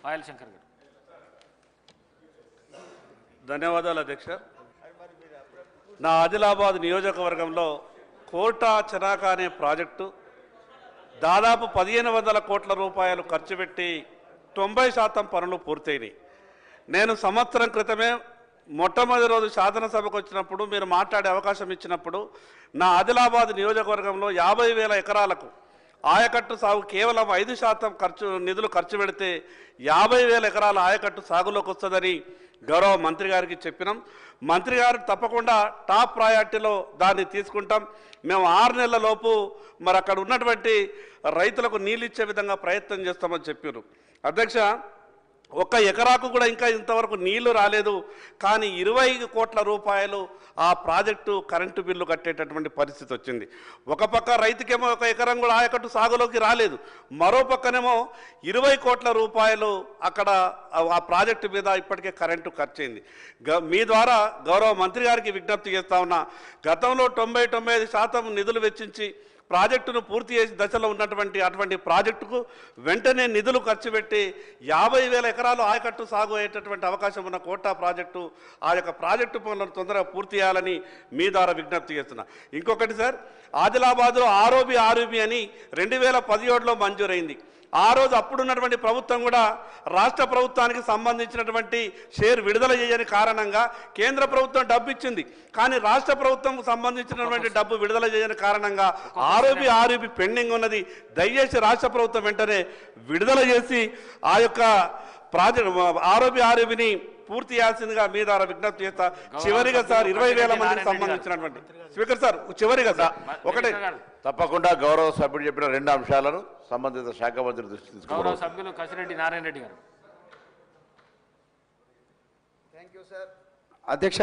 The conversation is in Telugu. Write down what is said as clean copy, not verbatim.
ఆయిల్ శంకర్ గారు. ధన్యవాదాలు అధ్యక్ష. నా ఆదిలాబాద్ నియోజకవర్గంలో కోటా చెనాక అనే ప్రాజెక్టు దాదాపు 1500 కోట్ల రూపాయలు ఖర్చు పెట్టి 90% పనులు పూర్తయినాయి. నేను సంవత్సరం క్రితమే మొట్టమొదటి రోజు శాసనసభకు వచ్చినప్పుడు మీరు మాట్లాడే అవకాశం ఇచ్చినప్పుడు నా ఆదిలాబాద్ నియోజకవర్గంలో 50,000 ఎకరాలకు ఆయకట్టు సాగు కేవలం 5% నిధులు ఖర్చు పెడితే 50,000 ఎకరాల ఆయకట్టు సాగులోకి వస్తుందని గౌరవ మంత్రి గారికి చెప్పినాం. మంత్రి గారు తప్పకుండా టాప్ ప్రయారిటీలో దాన్ని తీసుకుంటాం. మేము 6 నెలల లోపు మరి అక్కడ ఉన్నటువంటి రైతులకు నీళ్ళు ఇచ్చే విధంగా ప్రయత్నం చేస్తామని చెప్పారు. అధ్యక్ష, ఒక్క ఎకరాకు కూడా ఇంకా ఇంతవరకు నీళ్లు రాలేదు. కానీ 20 కోట్ల రూపాయలు ఆ ప్రాజెక్టు కరెంటు బిల్లు కట్టేటటువంటి పరిస్థితి వచ్చింది. ఒక పక్క రైతుకేమో 1 ఎకరం కూడా ఆయకట్టు సాగులోకి రాలేదు, మరో పక్కనేమో 20 కోట్ల రూపాయలు అక్కడ ఆ ప్రాజెక్టు మీద ఇప్పటికే కరెంటు ఖర్చయింది. మీ ద్వారా గౌరవ మంత్రి గారికి విజ్ఞప్తి చేస్తా ఉన్నా, గతంలో 90-95% నిధులు వెచ్చించి ప్రాజెక్టును పూర్తి చేసి దశలో ఉన్నటువంటి అటువంటి ప్రాజెక్టుకు వెంటనే నిధులు ఖర్చు పెట్టి 50,000 ఎకరాలు ఆయకట్టు సాగు అయ్యేటటువంటి అవకాశం ఉన్న కోటా ప్రాజెక్టు ఆ యొక్క ప్రాజెక్టు పనులను తొందరగా పూర్తి చేయాలని మీ ద్వారా విజ్ఞప్తి చేస్తున్నా. ఇంకొకటి సార్, ఆదిలాబాద్లో ఆర్ఓబి అని 2017లో మంజూరైంది. ఆ రోజు అప్పుడున్నటువంటి ప్రభుత్వం కూడా రాష్ట్ర ప్రభుత్వానికి సంబంధించినటువంటి షేర్ విడుదల చేయని కారణంగా కేంద్ర ప్రభుత్వం డబ్బు ఇచ్చింది, కానీ రాష్ట్ర ప్రభుత్వం సంబంధించినటువంటి డబ్బు విడుదల చేయని కారణంగా ఆర్ఓబి పెండింగ్ ఉన్నది. దయచేసి రాష్ట్ర ప్రభుత్వం వెంటనే విడుదల చేసి ఆ యొక్క ఆర్ఓబిని పూర్తి చేయాల్సిందిగా మీ ద్వారా విజ్ఞప్తి చేస్తా. చివరిగా సార్ 20,000 మందికి సంబంధించినటువంటి స్పీకర్ సార్ చివరిగా సార్ ఒకటే తప్పకుండా గౌరవ సభ్యుడు చెప్పిన 2 అంశాలను సంబంధిత శాఖ మంత్రి దృష్టి తీసుకున్నారు. గౌరవ సభ్యులు కసిరెడ్డి నారాయణ రెడ్డి గారు. అధ్యక్ష,